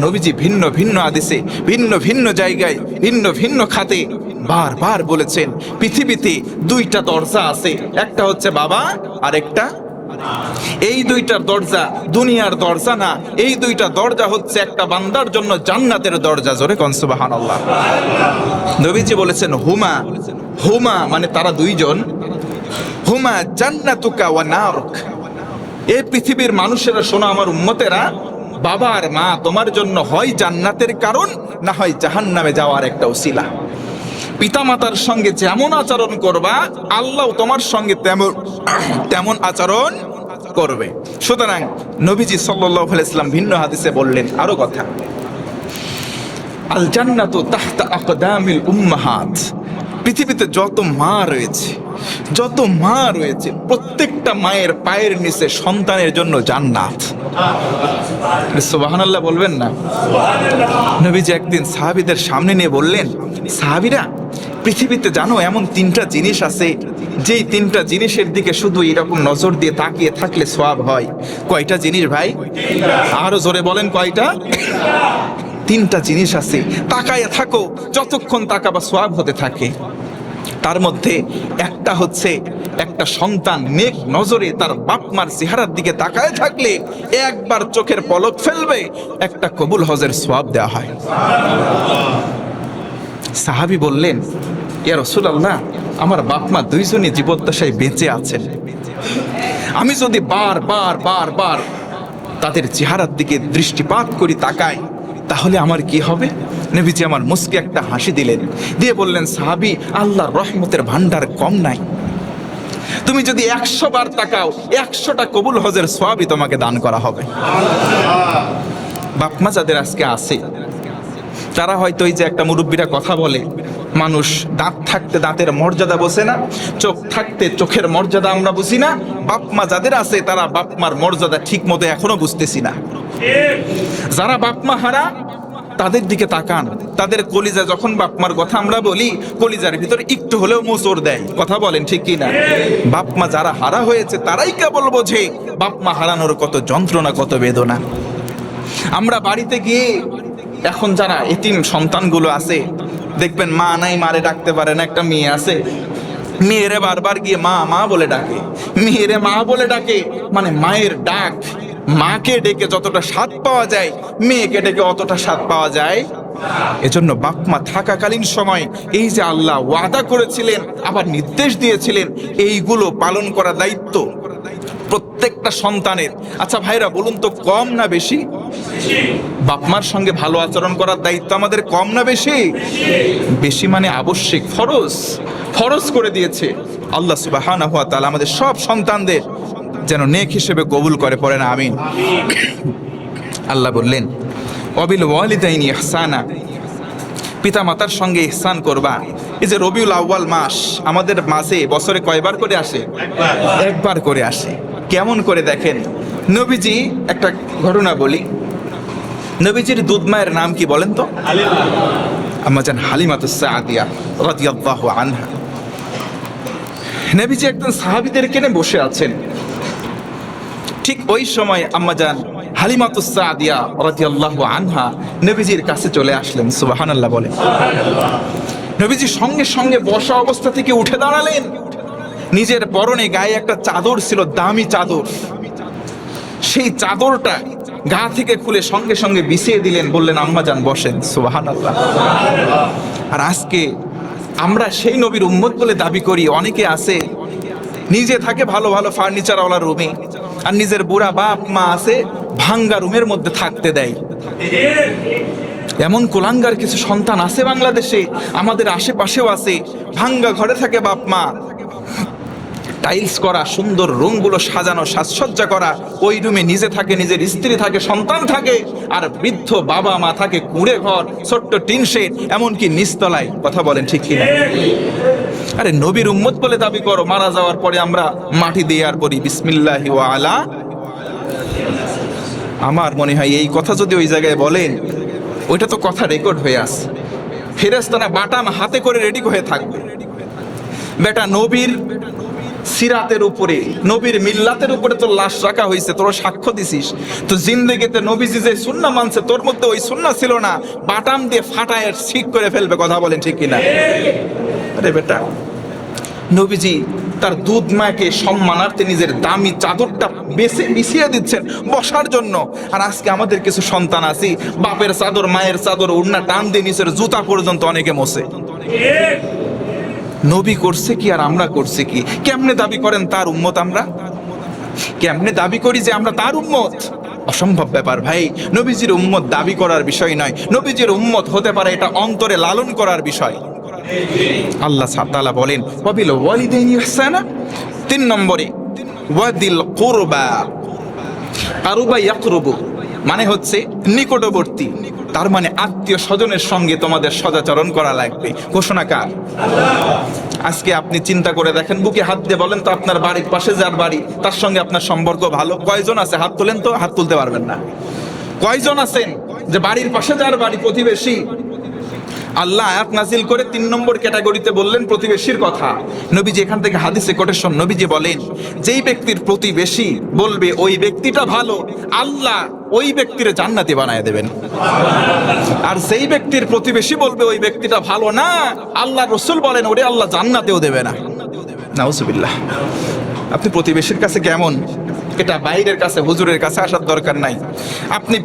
নবীজি ভিন্ন ভিন্ন হাদিসে ভিন্ন ভিন্ন জায়গায় ভিন্ন ভিন্ন খাতে বারবার বলেছেন পৃথিবীতে দুইটা দরজা আছে, একটা হচ্ছে বাবা আর একটা, এই দুইটার দরজা দুনিয়ার দরজা না, এই দুইটা দরজা হচ্ছে একটা বান্দার জন্য জান্নাতের দরজা। জোরে কোন সুবহানাল্লাহ। নবীজি বলেছেন হুমা, হুমা মানে তারা দুইজন, হুমা জান্নাতুকা ওয়া নারুক। এই পৃথিবীর মানুষেরা শোনো আমার উম্মতেরা, বাবা আর মা তোমার জন্য হয় জান্নাতের কারণ, না হয় জাহান্নামে যাওয়ার একটা উসিলা। পিতামাতার সঙ্গে যেমন আচরণ করবা, আল্লাহ তোমার সঙ্গে তেমন তেমন আচরণ করবে। সুতরাং নবীজি সাল্লাল্লাহু আলাইহি ওয়াসাল্লাম ভিন্ন হাদিসে বললেন আরো কথা, আল জান্নাতু তাহতা আকদামিল উম্মাহাত। পৃথিবীতে যত মা রয়েছে, যত মা রয়েছে, প্রত্যেকটা মায়ের পায়ের নিচে সন্তানের জন্য জান্নাত। সুবহানাল্লাহ বলবেন না? নবীজি একদিন সাহাবীদের সামনে নিয়ে বললেন, সাহাবীরা পৃথিবীতে জানো এমন তিনটা জিনিস আছে, যেই তিনটা জিনিসের দিকে শুধু এরকম নজর দিয়ে তাকিয়ে থাকলে সওয়াব হয়। কয়টা জিনিস ভাই? আরো জোরে বলেন, কয়টা? তিনটা জিনিস আছে, তাকায় থাকো, যতক্ষণ তাকাবা সওয়াব হতে থাকে। তার মধ্যে একটা হচ্ছে একটা সন্তান নেক নজরে তার বাপ মার চেহারার দিকে তাকায় থাকলে একবার চোখের পলক ফেলবে, একটা কবুল হজের সওয়াব দেওয়া হয়। সাহাবী বললেন, ইয়া রাসূলুল্লাহ, আমার বাপ মা দুইজনই জীবদ্দশায় বেঁচে আছেন, আমি যদি বার বার বার বার তাদের চেহারার দিকে দৃষ্টিপাত করি, তাকাই, তাহলে আমার কি হবে? নবীজি আমার মুস্কি একটা হাসি দিলেন, দিয়ে বললেন, সাহাবী, আল্লাহর রহমতের ভান্ডার কম নাই, তুমি যদি 100 বার তাকাও 100টা কবুল হজের সওয়াবই তোমাকে দান করা হবে। বাপমা যাদের আজকে আছে, তারা হয়তো এই যে একটা মুরব্বীরা কথা বলে, মানুষ দাঁত থাকতে দাঁতের মর্যাদা বোঝে না, চোখ থাকতে চোখের মর্যাদা আমরা বুঝি না। বাপমা যাদের আছে তারা বাপমার মর্যাদা ঠিক মতো এখনো বুঝতেছি না। যারা বাপমা হারা তাদের দিকে তাকান, তাদের কলিজা যখন বাপমার কথা আমরা বলি, কলিজার ভিতরে একটু হলেও মোচড় দেয়। কথা বলেন ঠিক কিনা? বাপমা যারা হারা হয়েছে তারাই কেবল বোঝে বাপমা হারানোর কত যন্ত্রণা, কত বেদনা। আমরা বাড়িতে গিয়ে এখন যারা এতিম সন্তানগুলো আছে, দেখবেন মা নাই, মারে ডাকতে পারে না। একটা মেয়ে আছে, মেয়েরে বারবার গিয়ে মা মা বলে ডাকে, মেয়েরে মা বলে ডাকে, মানে মায়ের ডাক, মাকে ডেকে যতটা স্বাদ পাওয়া যায় মেয়েকে ডেকে অতটা স্বাদ পাওয়া যায়। এজন্য বাপ মা থাকাকালীন সময় এই যে আল্লাহ ওয়াদা করেছিলেন, আবার নির্দেশ দিয়েছিলেন, এইগুলো পালন করা দায়িত্ব প্রত্যেকটা সন্তানের। আচ্ছা ভাইরা বলুন তো, কম না বেশি? বাপমার সঙ্গে ভালো আচরণ করার দায়িত্ব আমাদের কম না বেশি? বেশি মানে আবশ্যিক, ফরজ, ফরজ করে দিয়েছে আল্লাহ সুবহানাহু ওয়া তাআলা আমাদের সব সন্তানদের যেন নেক হিসেবে কবুল করে, পড়ে না আমিন। আল্লাহ বললেন, ওয়াবিল ওয়ালিদাইনি ইহসানা, পিতা মাতার সঙ্গে ইহসান করবা। এই যে রবিউল আউয়াল মাস আমাদের মাসে বছরে কয়বার করে আসে? একবার করে আসে। কেমন করে দেখেন, নবীজি, একটা ঘটনা বলি, নবীজির দুধ মায়ের নাম কি বলেন তো? আম্মাজান হালিমাতুস সাদিয়া রাদিয়াল্লাহু আনহা। নবীজি একজন সাহাবীদেরকে নিয়ে বসে আছেন, ঠিক ওই সময় আম্মাজান হালিমাতুস সাদিয়া রাদিয়াল্লাহু আনহা নবীজির কাছে চলে আসলেন। সুবহানাল্লাহ বলে। নবীজি সঙ্গে সঙ্গে বসা অবস্থা থেকে উঠে দাঁড়ালেন, নিজের পরনে গায়ে একটা চাদর ছিল, দামি চাদর, সেই চাদরটা গা থেকে খুলে সঙ্গে সঙ্গে বিছিয়ে দিলেন, বললেন, আম্মাজান বসেন। সুবহানাল্লাহ। আর আজকে আমরা সেই নবীর উম্মত বলে দাবি করি, অনেকে আছে নিজে থাকে ভালো ভালো ফার্নিচারওয়ালা রুমে, আর নিজের বুড়া বাপ মা আছে ভাঙ্গা রুমের মধ্যে থাকতে দেয়। এমন কুলাঙ্গার কিছু সন্তান আছে বাংলাদেশে, আমাদের আশেপাশেও আছে, ভাঙ্গা ঘরে থাকে বাপ মা, টাইলস করা সুন্দর রুমগুলো সাজানো সাজসজ্জা করা, ওই রুমে নিজে থাকে, নিজের স্ত্রী থাকে, সন্তান থাকে, আর বৃদ্ধ বাবা মা থাকে কুঁড়ে ঘর, ছোট্ট টিন শেড, এমনকি নিচতলায়। কথা বলেন ঠিক কিনা? আরে নবীর উম্মত বলে দাবি করো, মারা যাওয়ার পরে আমরা মাটি দিয়ে আর পড়ি বিসমিল্লাহি ওয়া আলা। আমার মনে হয় এই কথা যদি ওই জায়গায় বলেন, ওইটা তো কথা রেকর্ড হয়ে আছে, ফেরেশতারা বাটাম হাতে করে রেডি হয়ে থাকবে। বেটা নবীর সিরাতের উপরে, নবীর মিল্লাতের উপরে তোর লাশ রাখা হয়েছে, তোর সাক্ষ্য দিছিস। তো জিন্দেগিতে নবীজি যে সুন্নাহ মানছে, তোর মধ্যে ওই সুন্নাহ ছিল না, বাটাম দিয়ে ফাটায় ঠিক করে ফেলবে। কথা বলেন ঠিক কিনা? আরে বেটা, নবীজি তার দুধ মাকে সম্মানার্থে নিজের দামি চাদরটা বিছিয়ে দিচ্ছেন বসার জন্য। আর আজকে আমাদের কিছু সন্তান আছি, বাপের চাদর, মায়ের চাদর, ওড়না টান দিয়ে নিচের জুতা পর্যন্ত অনেকে মোছে। নবী করছে কি আর আমরা করছি কি? কেমনে দাবি করেন তার উম্মত আমরা? কেমনে দাবি করি যে আমরা তার উম্মত? অসম্ভব ব্যাপার ভাই। নবীজির উম্মত দাবি করার বিষয় নয়, নবীজির উম্মত হতে পারে এটা অন্তরে লালন করার বিষয়। আল্লাহ তাআলা বলেন ওয়াবিল ওয়ালিদাইনি ইহসানা। 3 নম্বরে ওয়াদিল কুরবা। কারুবা ইয়াকরুবু মানে হচ্ছে নিকটবর্তী, তার মানে আত্মীয় স্বজনের সঙ্গে তোমাদের সদাচরণ করা লাগবে। ঘোষণা কার? আজকে আপনি চিন্তা করে দেখেন, বুকে হাত দিয়ে বলেন তো আপনার বাড়ির পাশে যার বাড়ি তার সঙ্গে আপনার সম্পর্ক ভালো কয়জন আছে? হাত তোলেন তো। হাত তুলতে পারবেন না। কয়জন আছেন যে বাড়ির পাশে যার বাড়ি, প্রতিবেশী? আল্লাহ আয়াত নাজিল করে 3 নম্বর ক্যাটাগরিতে বললেন প্রতিবেশীর কথা। নবীজি এখান থেকে হাদিসে কোটেশন, নবীজি বলেন যেই ব্যক্তির প্রতিবেশী বলবে ওই ব্যক্তিটা ভালো, আল্লাহ ওই ব্যক্তির জান্নাতি বানায় দেবেন। আর যেই ব্যক্তির প্রতিবেশী বলবে ওই ব্যক্তিটা ভালো না, আল্লাহ রাসূল বলেন ওরে আল্লাহ জান্নাতেও দেবে না। নাউজুবিল্লাহ। আপনি প্রতিবেশীর কাছে কেমন, এটা বাইরের কাছে, হুজুরের কাছে আসার দরকার নাই। আপনি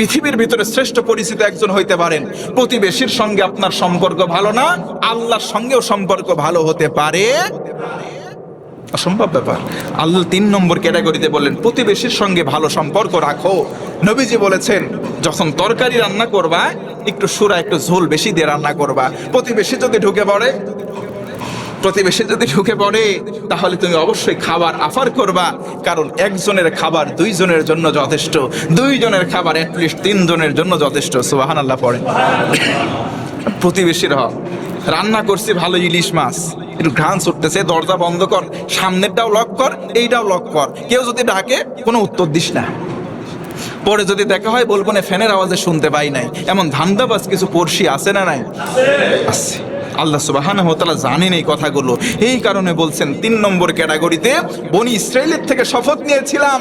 পৃথিবীর ভিতরে শ্রেষ্ঠ পরিচিত একজন হইতে পারেন, প্রতিবেশীর সঙ্গে আপনার সম্পর্ক ভালো না, আল্লাহর সঙ্গেও সম্পর্ক ভালো হতে পারে? অসম্ভব ব্যাপার। আল্লাহ 3 নম্বর ক্যাটাগরিতে বললেন প্রতিবেশীর সঙ্গে ভালো সম্পর্ক রাখো। নবীজি বলেছেন যখন তরকারি রান্না করবা একটু সুরা, একটু ঝোল বেশি দিয়ে রান্না করবা। প্রতিবেশী যদি ঢুকে পড়ে তাহলে তুমি অবশ্যই খাবার অফার করবা, কারণ একজনের খাবার 2 জনের জন্য যথেষ্ট, 2 জনের খাবার অ্যাটলিস্ট 3 জনের জন্য যথেষ্ট। সুবহানাল্লাহ পড়ে। প্রতিবেশীর হক। রান্না করছি ভালো ইলিশ মাছ, একটু ঘ্রাণ ছুটতেছে, দরজা বন্ধ কর, সামনেরটাও লক কর, এইটাও লক কর। কেউ যদি ডাকে কোনো উত্তর দিস না। পরে যদি দেখা হয় বলবো না ফ্যানের আওয়াজে শুনতে পাই নাই। এমন ধান্দাবাজ কিছু পড়শি আছে না নাই? আছে। আল্লাহ সুবহানাহু ওয়া তাআলা জানেন এই কথাগুলো, এই কারণে বলছেন 3 নম্বর ক্যাটাগরিতে বনি ইসরাইলের থেকে শপথ নিয়েছিলাম।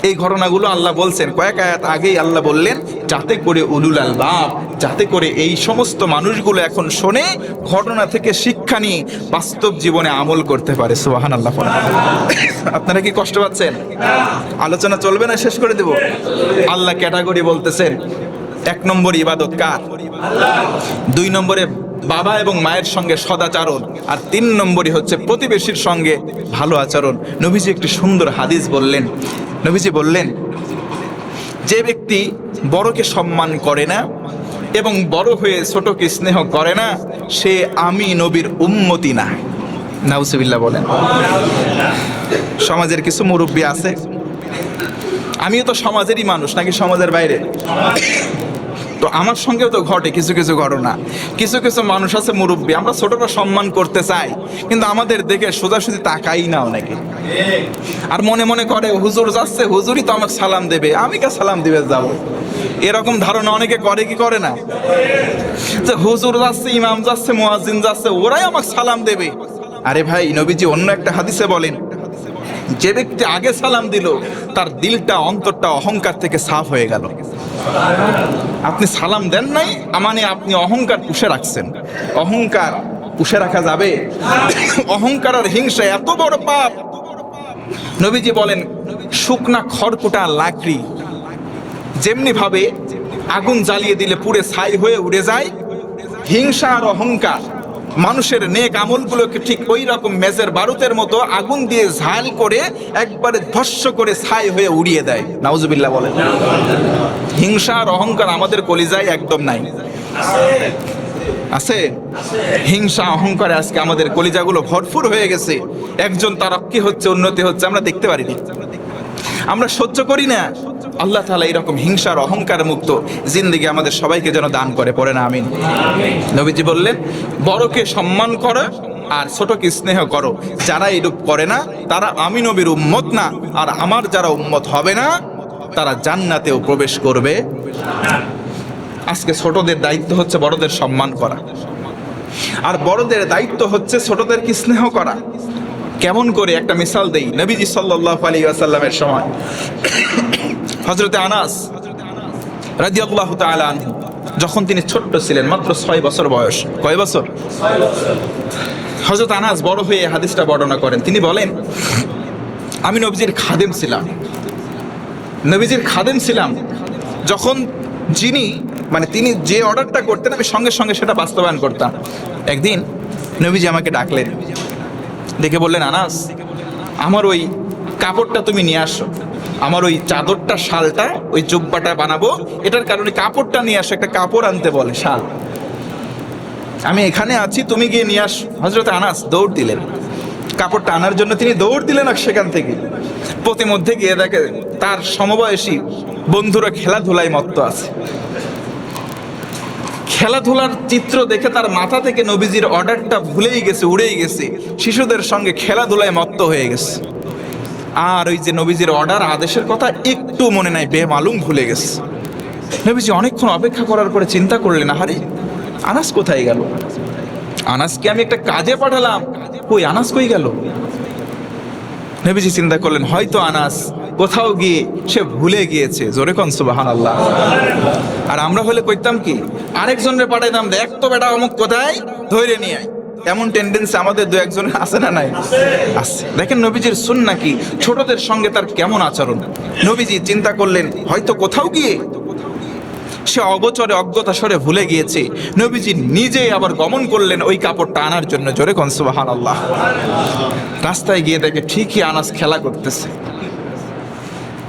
এই ঘটনাগুলো আল্লাহ বলছেন কয়েক আয়াত আগেই। আল্লাহ বললেন যাতে করে উলুল আলবাব, যাতে করে এই সমস্ত মানুষগুলো এখন শোনে, ঘটনা থেকে শিক্ষা নিয়ে বাস্তব জীবনে আমল করতে পারে। সুবহানাল্লাহ। আপনারা কি কষ্ট পাচ্ছেন? আলোচনা চলবে না, শেষ করে দেব। আল্লাহ ক্যাটাগরি বলতেছেন 1 নম্বর ইবাদত কার? 2 নম্বরে বাবা এবং মায়ের সঙ্গে সদাচরণ, আর 3 নম্বরই হচ্ছে প্রতিবেশীর সঙ্গে ভালো আচরণ। নবীজি একটি সুন্দর হাদিস বললেন। নবীজি বললেন যে ব্যক্তি বড়কে সম্মান করে না এবং বড় হয়ে ছোটকে স্নেহ করে না, সে আমি নবীর উম্মতি না। নাউজুবিল্লাহ বলেন। সমাজের কিছু মুরব্বী আছে, আমিও তো সমাজেরই মানুষ, নাকি সমাজের বাইরে? তো আমার সঙ্গেও তো ঘটে কিছু কিছু ঘটনা। কিছু কিছু মানুষ আছে মুরব্বী, আমরা ছোটরা সম্মান করতে চাই, কিন্তু আমাদের দেখে সোজাসুজি তাকাই না অনেকে। আর মনে মনে করে হুজুর যাচ্ছে, হুজুরই তো আমাকে সালাম দেবে, আমি কে সালাম দিবে যাব। এরকম ধারণা অনেকে করে কি করে না? যে হুজুর যাচ্ছে, ইমাম যাচ্ছে, মুয়াজ্জিন যাচ্ছে, ওরাই আমাকে সালাম দেবে। আরে ভাই, নবীজি অন্য একটা হাদিসে বলেন যে ব্যক্তি আগে সালাম দিল তার দিলটা, অন্তরটা অহংকার থেকে সাফ হয়ে গেল। আপনি সালাম দেন নাই মানে আপনি অহংকার পুষে রাখছেন। অহংকার পুষে রাখা যাবে? অহংকার আর হিংসা এত বড় পাপ। নবীজি বলেন শুকনা খড়কুটা লাকড়ি যেমনি ভাবে আগুন জ্বালিয়ে দিলে পুড়ে ছাই হয়ে উড়ে যায়, হিংসা আর অহংকার মানুষের নেক আমলগুলোকে ঠিক ওই রকম মেজের বারুদের মতো আগুন দিয়ে ঝাল করে একবারে ধ্বংস করে ছাই হয়ে উড়িয়ে দেয়। নাউজুবিল্লাহ বলেন। হিংসা আর অহংকার আমাদের কলিজায় একদম নাই। আছে হিংসা অহংকারে আজকে আমাদের কলিজাগুলো ভরপুর হয়ে গেছে। একজন তারাক্কি হচ্ছে, উন্নতি হচ্ছে, আমরা দেখতে পারিনি, আমরা সহ্য করি না। আল্লাহ তাআলা এরকম হিংসার অহংকার মুক্ত জিন্দেগি আমাদের সবাইকে যেন দান করে, পড়ে না আমিন। নবীজি বললেন বড়কে সম্মান করো আর ছোটকে স্নেহ করো। যারা এরূপ করে না তারা আমি নবীর উম্মত না, আর আমার যারা উম্মত হবে না তারা জান্নাতেও প্রবেশ করবে। আজকে ছোটদের দায়িত্ব হচ্ছে বড়দের সম্মান করা, আর বড়দের দায়িত্ব হচ্ছে ছোটদেরকে স্নেহ করা। কেমন করে একটা মিসাল দেই, নবীজি সাল্লাল্লাহু আলাইহি ওয়াসাল্লামের সময় হযরতে আনাস রাদিয়াল্লাহু তাআলা আনহু যখন তিনি ছোট্ট ছিলেন, মাত্র 6 বছর বয়স। কয় বছর? 6 বছর। হযরত আনাস বড় হয়ে হাদিসটা বর্ণনা করেন। তিনি বলেন, আমি নবীজির খাদেম ছিলাম। নবীজির খাদেম ছিলাম যখন তিনি যে অর্ডারটা করতেন আমি সঙ্গে সঙ্গে সেটা বাস্তবায়ন করতাম। একদিন নবীজি আমাকে ডাকলেন, ডেকে বললেন, আনাস, আমার ওই কাপড়টা তুমি নিয়ে আসো, আমার ওই চাদরটা, শালটা, ওই জুব্বাটা বানাবো, এটার কারণে কাপড়টা নিয়ে আসো। একটা কাপড় আনতে বলে, শাল। আমি এখানে আছি, তুমি গিয়ে নিয়ে আসো। হযরত আনাস দৌড় দিলেন, কাপড়টা আনার জন্য তিনি দৌড় দিলেন। আর সেখান থেকে প্রতিমধ্যে গিয়ে দেখে তার সমবয়সী বন্ধুরা খেলাধুলায় মত্ত আছে। খেলাধুলার চিত্র দেখে তার মাথা থেকে নবীজির অর্ডারটা ভুলেই গেছে, উড়েই গেছে, শিশুদের সঙ্গে খেলাধুলায় মত্ত হয়ে গেছে। আর ওই যে নবীজির অর্ডার, আদেশের কথা একটু মনে নাই, বেমালুম ভুলে গেছে। নবীজি অনেকক্ষণ অপেক্ষা করার পরে চিন্তা করলেন, আরে আনাস কোথায় গেল? আনাসকে আমি একটা কাজে পাঠালাম, কই আনাস কই গেল? নবীজি চিন্তা করলেন, হয়তো আনাস কোথাও গিয়ে সে ভুলে গিয়েছে। জোরে কোন সুবহানাল্লাহ। আর আমরা হলে কইতাম কি, আরেকজনের পাঠাইতাম, দেখ তো বেটা অমুক কোথায়, ধরে নিয়ে আয়। এমন টেন্ডেন্সি আমাদের দু একজনের আছে না নাই? আছে। দেখেন নবীজির সুন্নাহ কি, ছোটদের সঙ্গে তার কেমন আচরণ। নবীজি চিন্তা করলেন, হয়তো কোথাও গিয়ে সে অগোচরে অজ্ঞতাস্বরে ভুলে গিয়েছে। নবীজি নিজে আবার গমন করলেন ওই কাপড়টা আনার জন্য। জোরে কোন সুবহানাল্লাহ। রাস্তায় গিয়ে দেখে ঠিকই আনাস খেলা করতেছে।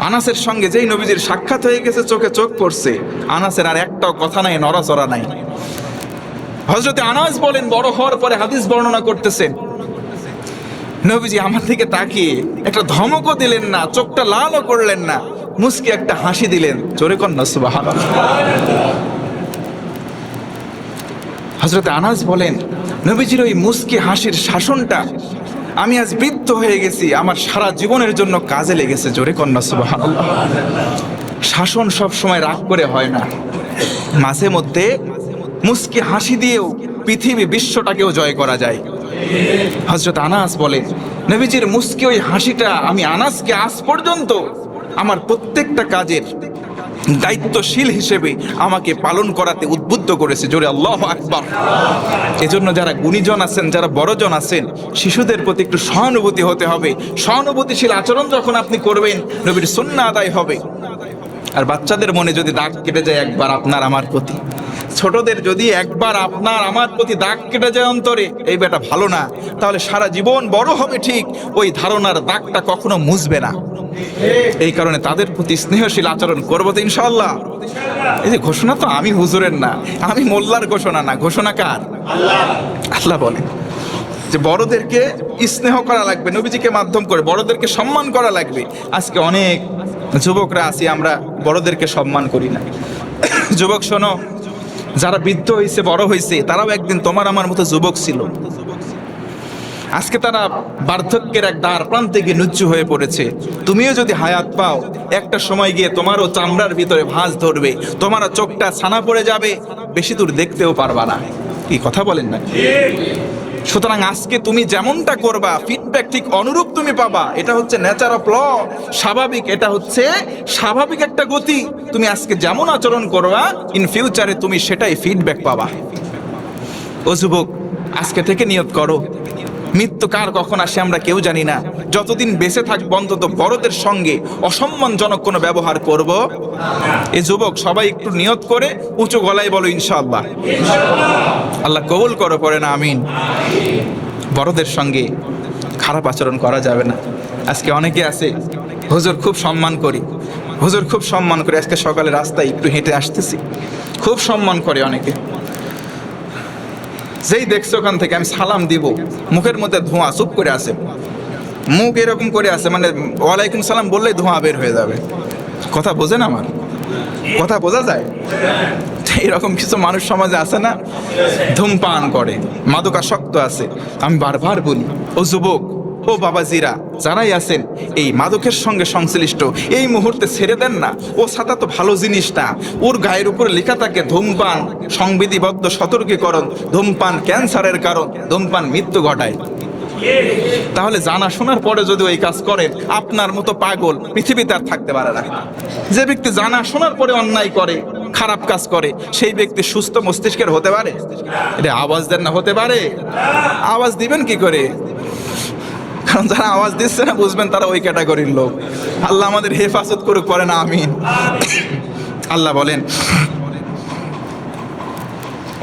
আনাসের সঙ্গে যেই নবীজির সাক্ষাৎ হয়ে গেছে, চোখে চোখ পড়ছে, আনাসের আর একটাও কথা নাই, নড়াচড়া নাই। হযরতে আনাস বলেন, বড় হওয়ার পরে হাদিস বর্ণনা করতেছেন, নবীজি আমার দিকে তাকিয়ে একটা ধমকও দিলেন না, চোখটা লালও করলেন না, মুস্কি একটা হাসি দিলেন। জোরে কন্যা সুবহানাল্লাহ। হযরতে আনাস বলেন, নবীজির ওই মুস্কি হাসির শাসনটা আমি আজ বৃদ্ধ হয়ে গেছি, আমার সারা জীবনের জন্য কাজে লেগেছে। জোরে কন্যা সুবহানাল্লাহ। শাসন সব সময় রাগ করে হয় না, মাঝে মধ্যে মুস্কি হাসি দিয়েও পৃথিবী বিশ্বটাকেও জয় করা যায়। হযরত আনাস বলেন, নবীজির মুস্কি ওই হাসিটা আমি আনাসকে আজ পর্যন্ত আমার প্রত্যেকটা কাজের দায়িত্বশীল হিসেবে আমাকে পালন করাতে উদ্বুদ্ধ করেছে। জোরে আল্লাহু আকবার। এজন্য যারা গুণীজন আছেন, যারা বড়জন আছেন, শিশুদের প্রতি একটু সহানুভূতি হতে হবে। সহানুভূতিশীল আচরণ যখন আপনি করবেন, নবীর সুন্নাহ আদায় হবে। আর বাচ্চাদের মনে যদি দাগ কেটে যায় একবার আপনার আমার প্রতি, ছোটদের যদি একবার আপনার আমার প্রতি দাগ কেটে যায় অন্তরে, এই বেটা ভালো না, তাহলে সারা জীবন বড় হবে ঠিক, ওই ধারণার দাগটা কখনো মুছবে না। এই কারণে তাদের প্রতি স্নেহশীল আচরণ করবো তো ইনশাআল্লাহ। এই যে ঘোষণা তো আমি হুজুরের না, আমি মোল্লার ঘোষণা না, ঘোষণা কার? আল্লাহ বলেন যে বড়দেরকে স্নেহ করা লাগবে, নবীজিকে মাধ্যম করে বড়দেরকে সম্মান করা লাগবে। আজকে অনেক যুবকরা আছি, আমরা বড়দেরকে সম্মান করি না। যুবক শোনো, যারা বৃদ্ধ হয়েছে, বড় হয়েছে, তারাও একদিন তোমার আমার মতো যুবক ছিল। আজকে তারা বার্ধক্যের এক দ্বার প্রান্তে গিয়ে নুজ্জু হয়ে পড়েছে। তুমিও যদি হায়াত পাও, একটা সময় গিয়ে তোমারও চামড়ার ভিতরে ভাঁজ ধরবে, তোমারও চোখটা ছানা পড়ে যাবে, বেশি দূর দেখতেও পারবা না। কি কথা বলেন না? সুতরাং আজকে তুমি যেমনটা করবা, ফিডব্যাক ঠিক অনুরূপ তুমি পাবা। এটা হচ্ছে নেচার অফ ল, স্বাভাবিক। এটা হচ্ছে স্বাভাবিক একটা গতি। তুমি আজকে যেমন আচরণ করবা, ইন ফিউচারে তুমি সেটাই ফিডব্যাক পাবা। ও যুবক, আজকে থেকে নিয়ত করো, মৃত্যু কার কখন আসে আমরা কেউ জানি না। যতদিন বেঁচে থাকবো অন্তত বড়দের সঙ্গে অসম্মানজনক কোনো ব্যবহার করব। এই যুবক সবাই একটু নিয়ত করে উঁচু গলায় বলো ইনশাআল্লাহ। আল্লাহ কবুল করো, পড়ে না আমিন। বড়দের সঙ্গে খারাপ আচরণ করা যাবে না। আজকে অনেকে আছে, হুজুর খুব সম্মান করি, হুজুর খুব সম্মান করি। আজকে সকালে রাস্তায় একটু হেঁটে আসতেছি, খুব সম্মান করে অনেকে। যেই দেখছো ওখান থেকে আমি সালাম দিব, মুখের মধ্যে ধোঁয়া চুপ করে আছে, মুখ এরকম করে আছে, মানে ওয়ালাইকুম সালাম বললেই ধোঁয়া বের হয়ে যাবে। কথা বোঝেন আমার কথা? বোঝা যায়? এরকম কিছু মানুষ সমাজে আছে না, ধূমপান করে, মাদকাসক্ত আছে। আমি বারবার বলি, ও যুবক, ও বাবাজিরা যারাই আছেন এই মাদকের সঙ্গে সংশ্লিষ্ট, এই মুহূর্তে ছেড়ে দেন না। ও ছাতা তো ভালো জিনিস না, ওর গায়ের উপরে লেখা থাকে ধূমপান সংবিধিবদ্ধ সতর্কীকরণ, ধূমপান ক্যান্সারের কারণ, ধূমপান মৃত্যু ঘটায়। তাহলে জানা শোনার পরে যদি ওই কাজ করেন, আপনার মতো পাগল পৃথিবীতে আর থাকতে পারে না। যে ব্যক্তি জানা শোনার পরে অন্যায় করে, খারাপ কাজ করে, সেই ব্যক্তি সুস্থ মস্তিষ্কের হতে পারে? এটা আওয়াজ দেন না, হতে পারে? আওয়াজ দিবেন কি করে? কারণ যারা আওয়াজ দিচ্ছে না, বুঝবেন তারা ওই ক্যাটাগরির লোক। আল্লাহ আমাদের হেফাজত করুক, পরে না আমিন। আল্লাহ বলেন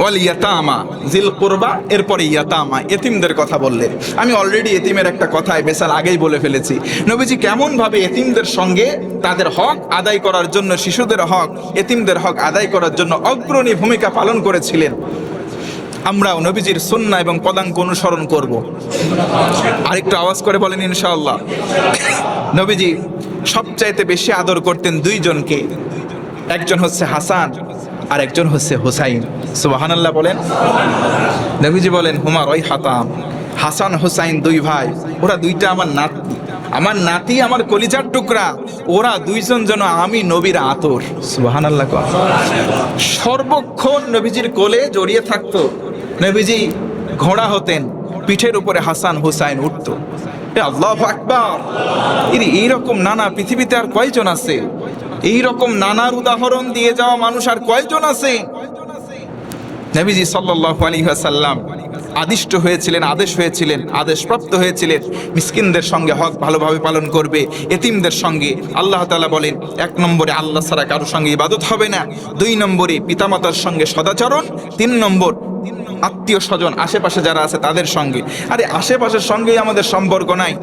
ওয়াল ইয়াতামা যিল কুরবা, এরপরে ইয়াতামা এতিমদের কথা বললেন। আমি অলরেডি এতিমের একটা কথায় বেসাল আগেই বলে ফেলেছি। নবীজি কেমন ভাবে এতিমদের সঙ্গে তাদের হক আদায় করার জন্য, শিশুদের হক, এতিমদের হক আদায় করার জন্য অগ্রণী ভূমিকা পালন করেছিলেন। আমরাও নবীজির সুন্নাহ এবং পদাঙ্ক অনুসরণ করব। আরেকটু আওয়াজ করে বলেন ইনশাআল্লাহ। নবীজি সবচাইতে বেশি আদর করতেন দুইজনকে, একজন হচ্ছে হাসান আর একজন হচ্ছে হুসাইন। সুবহানাল্লাহ বলেন। নবীজি বলেন হুমা রাইহাতাম, হাসান হুসাইন দুই ভাই, ওরা দুইটা আমার নাতি, আমার নাতি আমার কলিজার টুকরা, ওরা দুইজন যেন আমি নবীর আতর। সুবহানাল্লাহ। সর্বক্ষণ নবীজির কোলে জড়িয়ে থাকতো। নবীজি ঘোড়া হতেন, পিঠের উপরে হাসান হুসাইন উঠতো। আল্লাহু আকবার। এইরকম নানা পৃথিবীতে আর কয়জন আছে? এইরকম নানার উদাহরণ দিয়ে যাওয়া মানুষ আর কয়জন আছে? নবীজি সাল্লাল্লাহু আলাইহি ওয়াসাল্লাম আদিষ্ট হয়েছিলেন, আদেশ হয়েছিলেন, আদেশপ্রাপ্ত হয়েছিলেন মিসকিনদের সঙ্গে হক ভালোভাবে পালন করবে, এতিমদের সঙ্গে। আল্লাহ তাআলা বলেন, 1 নম্বরে আল্লাহ ছাড়া কারোর সঙ্গে ইবাদত হবে না, 2 নম্বরে পিতামাতার সঙ্গে সদাচরণ, 3 নম্বর আত্মীয় স্বজন আশেপাশে যারা আছে তাদের সঙ্গে। আরে আশেপাশের সঙ্গেই আমাদের সম্পর্ক নাই।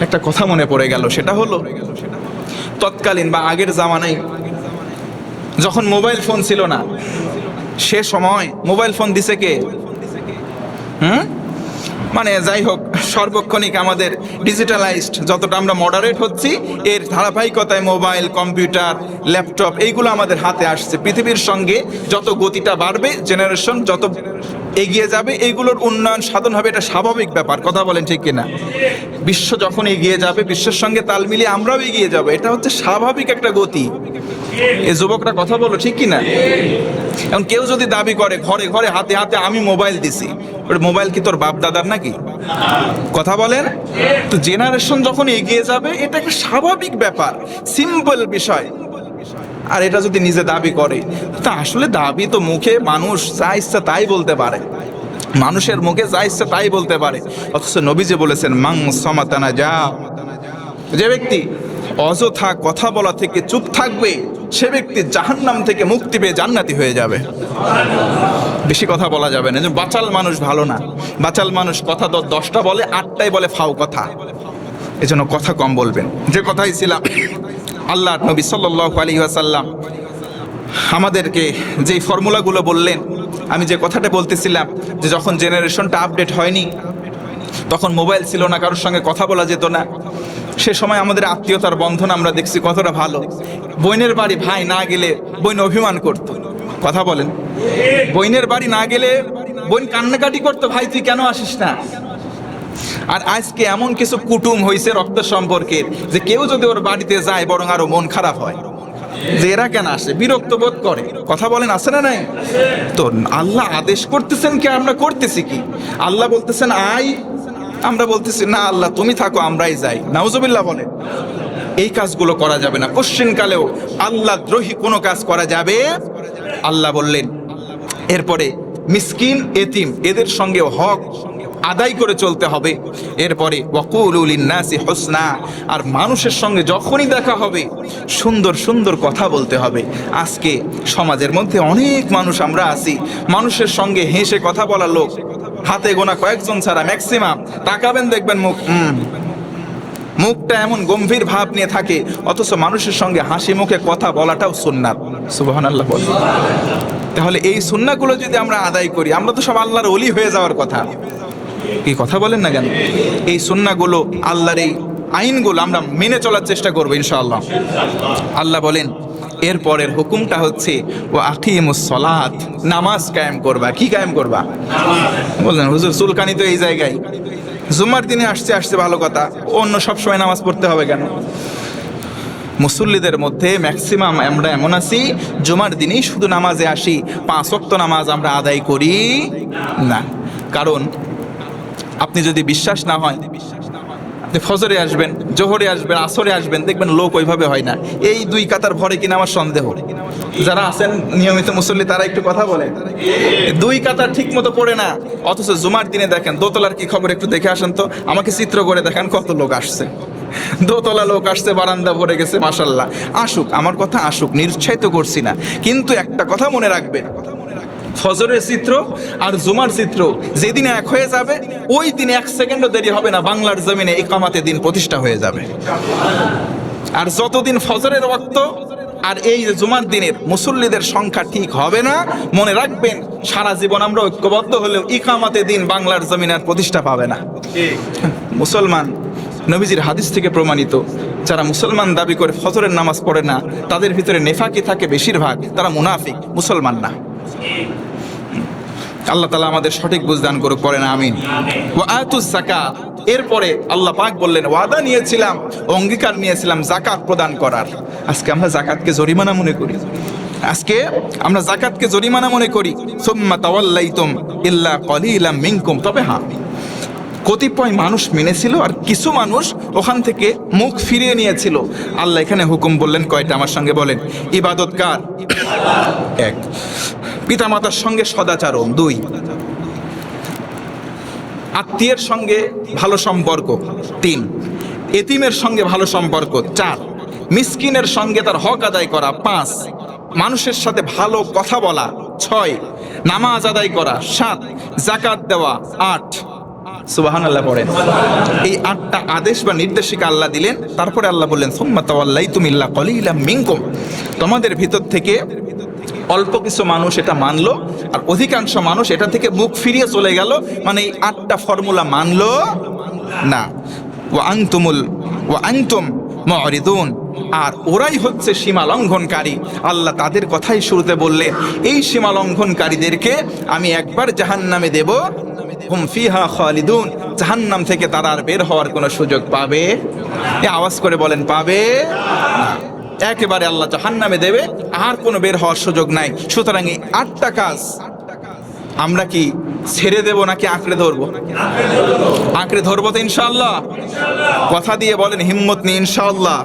একটা কথা মনে পড়ে গেল, সেটা হলো তৎকালীন বা আগের জামানায় যখন মোবাইল ফোন ছিল না, সে সময় মোবাইল ফোন দিছে কে? মানে যাই হোক, সর্বক্ষণিক আমাদের ডিজিটালাইজড, যতটা আমরা মডারেট হচ্ছি, এর ধারাবাহিকতায় মোবাইল, কম্পিউটার, ল্যাপটপ এইগুলো আমাদের হাতে আসছে। পৃথিবীর সঙ্গে যত গতিটা বাড়বে, জেনারেশন যত এগিয়ে যাবে, এইগুলোর উন্নয়ন সাধন হবে, এটা স্বাভাবিক ব্যাপার। কথা বলেন ঠিক কিনা? বিশ্ব যখন এগিয়ে যাবে, বিশ্বের সঙ্গে তাল মিলিয়ে আমরাও এগিয়ে যাব, এটা হচ্ছে স্বাভাবিক একটা গতি। এই যুবকরা কথা বলো ঠিক কিনা? এখন কেউ যদি দাবি করে ঘরে ঘরে হাতে হাতে আমি মোবাইল দিছি, মোবাইল কি তোর বাপ দাদার নাকি? কথা বলেন তো। জেনারেশন যখন এগিয়ে যাবে, এটা একটা স্বাভাবিক ব্যাপার, সিম্পল বিষয়। আর এটা যদি নিজে দাবি করে, তা আসলে দাবি তো মুখে মানুষ যা ইচ্ছা তাই বলতে পারে, মানুষের মুখে যা ইচ্ছা তাই বলতে পারে। অথচ নবীজি বলেছেন মান সামাতানা যা, যে ব্যক্তি অযথা কথা বলা থেকে চুপ থাকবে, সে ব্যক্তি জাহান্নাম থেকে মুক্তি পেয়ে জান্নাতি হয়ে যাবে। বেশি কথা বলা যাবে না। বাচাল মানুষ ভালো না। বাচাল মানুষ কথা 10টা বলে, 8টাই বলে ফাও কথা। এজন্য কথা কম বলবেন। যে কথাই ছিলাম, আল্লাহর নবী সাল্লাল্লাহু আলাইহি ওয়াসাল্লাম আমাদেরকে যেই ফর্মুলাগুলো বললেন, আমি যে কথাটা বলতেছিলাম যে যখন জেনারেশনটা আপডেট হয়নি, তখন মোবাইল ছিল না, কারোর সঙ্গে কথা বলা যেত না। সে সময় আমাদের আত্মীয়তার বন্ধন আমরা দেখছি কতটা ভালো। বোনের বাড়ি ভাই না গেলে বোন অভিমান করত। কথা বলেন। বোনের বাড়ি না গেলে বোন কান্নাকাটি করতো, ভাই তুই কেন আসিস না? আর আজকে এমন কিছু কুটুম হয়েছে রক্ত সম্পর্কের, যে কেউ যদি ওর বাড়িতে যায় বরং আরো মন খারাপ হয়, যে এরা কেন আসে, বিরক্ত বোধ করে। কথা বলেন, আছে না নাই? তো আল্লাহ আদেশ করতেছেন কি, আমরা করতেছি কি? আল্লাহ বলতেছেন আই, আমরা বলতেছি না আল্লাহ তুমি থাকো, আমরাই যাই। নাউজুবিল্লাহ বলে। এই কাজগুলো করা যাবে না। কোশ্চিনকালেও আল্লাহ দ্রোহী কোনো কাজ করা যাবে। আল্লাহ বললেন এরপরে মিসকিন, এতিম এদের সঙ্গেও হক আদায় করে চলতে হবে। এরপরে ওয়াকুলু লিন্নাসি হুসনা, আর মানুষের সঙ্গে যখনই দেখা হবে সুন্দর সুন্দর কথা বলতে হবে। আজকে সমাজের মধ্যে অনেক মানুষ আমরা আছি, মানুষের সঙ্গে হেসে কথা বলার লোক হাতে গোনা কয়েকজন ছাড়া ম্যাক্সিমাম। তাকাবেন দেখবেন মুখটা এমন গম্ভীর ভাব নিয়ে থাকে, অথচ মানুষের সঙ্গে হাসি মুখে কথা বলাটাও সুন্নাত। সুবহানাল্লাহ বল। তাহলে এই সুন্নাহগুলো যদি আমরা আদায় করি, আমরা তো সব আল্লাহর ওলি হয়ে যাওয়ার কথা। কি কথা বলেন না কেন? এই সুন্নাহগুলো, আল্লাহর এই আইনগুলো আমরা মেনে চলার চেষ্টা করবো ইনশাআল্লাহ। আল্লাহ বলেন এরপরের হুকুমটা হচ্ছে ও আকিমুস সালাত, নামাজ কায়েম করবা। কি কায়েম করবা? বললেন হুজুর চুলকানি তো এই জায়গায়, জুম্মার দিনে আসছে ভালো কথা, অন্য সব সময় নামাজ পড়তে হবে কেন? মুসল্লিদের মধ্যে ম্যাক্সিমাম আমরা এমন আছি, জুমার দিনেই শুধু নামাজে আসি, 5 ওয়াক্ত নামাজ আমরা আদায় করি না। কারণ আপনি যদি বিশ্বাস না হয়, আপনি ফজরে আসবেন, জোহরে আসবেন, আসরে আসবেন, দেখবেন লোক ওইভাবে হয় না। এই 2 কাতার ভরে কিনা আমার সন্দেহ। যারা আছেন নিয়মিত মুসল্লি তারা একটু কথা বলেন, 2 কাতার ঠিক মতো পড়ে না। অথচ জুমার দিনে দেখেন দোতলার কি খবর, একটু দেখে আসেন তো, আমাকে চিত্র করে দেখেন কত লোক আসছে। দোতলা লোক আসছে, বারান্দা ভরে গেছে, মাশাল্লাহ। আসুক, আমার কথা আসুক, নিরুৎসাহিত করছি না, কিন্তু একটা কথা মনে রাখবেন, ফজরের চিত্র আর জুমার চিত্র যেদিন এক হয়ে যাবে, ওই দিন 1 সেকেন্ডও দেরি হবে না, বাংলার জমিনে ইকামাতে দিন প্রতিষ্ঠা হয়ে যাবে। আর যতদিন ফজরের ওয়াক্ত আর এই জুমার দিনের মুসল্লিদের সংখ্যা ঠিক হবে না, মনে রাখবেন সারা জীবন আমরা ঐক্যবদ্ধ হলেও ইকামাতে দিন বাংলার জমিনের প্রতিষ্ঠা পাবে না। মুসলমান, নবীজির হাদিস থেকে প্রমাণিত, যারা মুসলমান দাবি করে ফজরের নামাজ পড়ে না, তাদের ভিতরে নেফাকি থাকে বেশিরভাগ, তারা মুনাফিক, মুসলমান না। আল্লাহ তাআলা আমাদের সঠিক বুঝদান করুক, পড়ে না আমিন। ওয়া আতুজ যাকাত, এরপরে আল্লাহ পাক বললেন ওয়াদা নিয়েছিলাম, অঙ্গীকার নিয়েছিলাম যাকাত প্রদান করার। আজকে আমরা যাকাতকে জরিমানা মনে করি, আজকে আমরা যাকাতকে জরিমানা মনে করি। সুম্মা তাওয়াল্লাইতুম ইল্লা কলিলাম মিনকুম, তবে হ্যাঁ, কতিপয় মানুষ মেনেছিল আর কিছু মানুষ ওখান থেকে মুখ ফিরিয়ে নিয়েছিল। আল্লাহ এখানে হুকুম বললেন কয়টা, আমার সঙ্গে বলেন। ইবাদত কার? 1, পিতামাতার সঙ্গে সদাচরণ। 2, আত্মীয়ের সঙ্গে ভালো সম্পর্ক। 3, এতিমের সঙ্গে ভালো সম্পর্ক। 4, মিসকিনের সঙ্গে তার হক আদায় করা। 5, মানুষের সাথে ভালো কথা বলা। 6, নামাজ আদায় করা। 7, যাকাত দেওয়া। 8, সুবহানাল্লাহ পড়েন। এই 8টা আদেশ বা নির্দেশিকা আল্লাহ দিলেন। তারপরে আল্লাহ বললেন সুম্মা তাওয়াল্লাইতুম ইল্লা কলিলাম মিনকুম, তোমাদের ভিতর থেকে অল্প কিছু মানুষ এটা মানলো আর অধিকাংশ মানুষ এটা থেকে মুখ ফিরিয়ে চলে গেল। মানে এই 8টা ফর্মুলা মানলো না। ওয়া আনতুম মুরিদুন, আর ওরাই হচ্ছে সীমা লঙ্ঘনকারী। আল্লাহ তাদের কথাই শুরুতে বললেন, এই সীমা লঙ্ঘনকারীদেরকে আমি একবার জাহান্নামে দেব, হুম ফিহা খালিদুন, জাহান্নাম থেকে তারা আর বের হওয়ার কোনো সুযোগ পাবে? আওয়াজ করে বলেন, পাবে? একেবারে আল্লাহ জাহান্নামে দেবে, আর কোনো বের হওয়ার সুযোগ নাই। সুতরাং এই 8টা কাজ আমরা কি ছেড়ে দেব নাকি আঁকড়ে ধরবো? আঁকড়ে ধরবো তো ইনশাআল্লাহ। কথা দিয়ে বলেন, হিম্মত নিয়ে ইনশাআল্লাহ।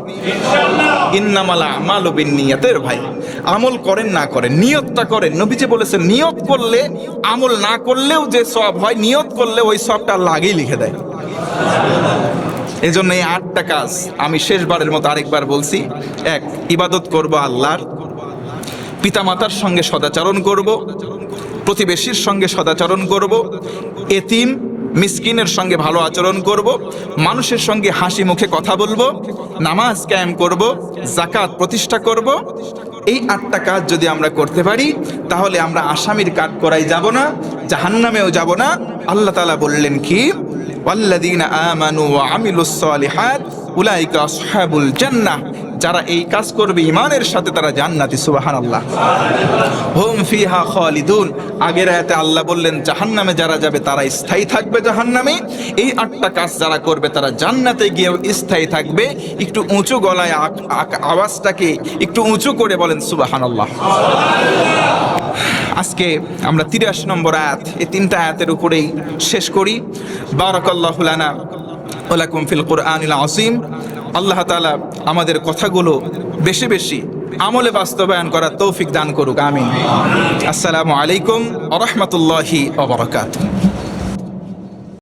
ইন্নামাল আমালু বিন্নিয়াতের ভাই, আমল করেন না করেন, নিয়তটা করেন। নবীজি বলেছেন নিয়ত করলে, আমল না করলেও যে সওয়াব হয়, নিয়ত করলে ওই সওয়াবটা আল্লাহ আগেই লিখে দেয়। এই জন্য এই 8টা কাজ আমি শেষবারের মতো আরেকবার বলছি। 1, ইবাদত করব আল্লাহর, পিতামাতার সঙ্গে সদাচরণ করব, প্রতিবেশীর সঙ্গে সদাচরণ করব, এতিম মিসকিনের সঙ্গে ভালো আচরণ করব, মানুষের সঙ্গে হাসি মুখে কথা বলবো, নামাজ কায়েম করব, যাকাত প্রতিষ্ঠা করব। এই 8টা কাজ যদি আমরা করতে পারি, তাহলে আমরা আসামির কাঠগড়ায় যাব না, জাহান্নামেও যাব না। আল্লাহ তাআলা বললেন কি, ওয়াল্লাযীনা আমানু ওয়া আমিলুস সালিহাত উলাইকা আসহাবুল জান্নাহ, যারা এই কাজ করবে ঈমানের সাথে তারা জান্নাতি। সুবহানাল্লাহ। হুম ফিহা খালিদুন, আগের আয়াতে আল্লাহ বললেন জাহান্নামে যারা যাবে তারা স্থায়ী থাকবে জাহান্নামে। এই 8টা কাজ যারা করবে তারা জান্নাতে গিয়েও স্থায়ী থাকবে। একটু উঁচু গলায় আওয়াজটাকে একটু উঁচু করে বলেন সুবহানাল্লাহ। আজকে আমরা 83 নম্বর আয়াত, এই 3টা আয়াতের উপরেই শেষ করি। বারাকাল্লাহু লানা ওয়া লাকুম ফিল কুরআনিল আযীম। আল্লাহ তাআলা আমাদের কথাগুলো বেশি বেশি আমলে বাস্তবায়ন করার তৌফিক দান করুক, আমিন। আসসালামু আলাইকুম ওয়া রাহমাতুল্লাহি ওয়া বারাকাতুহু।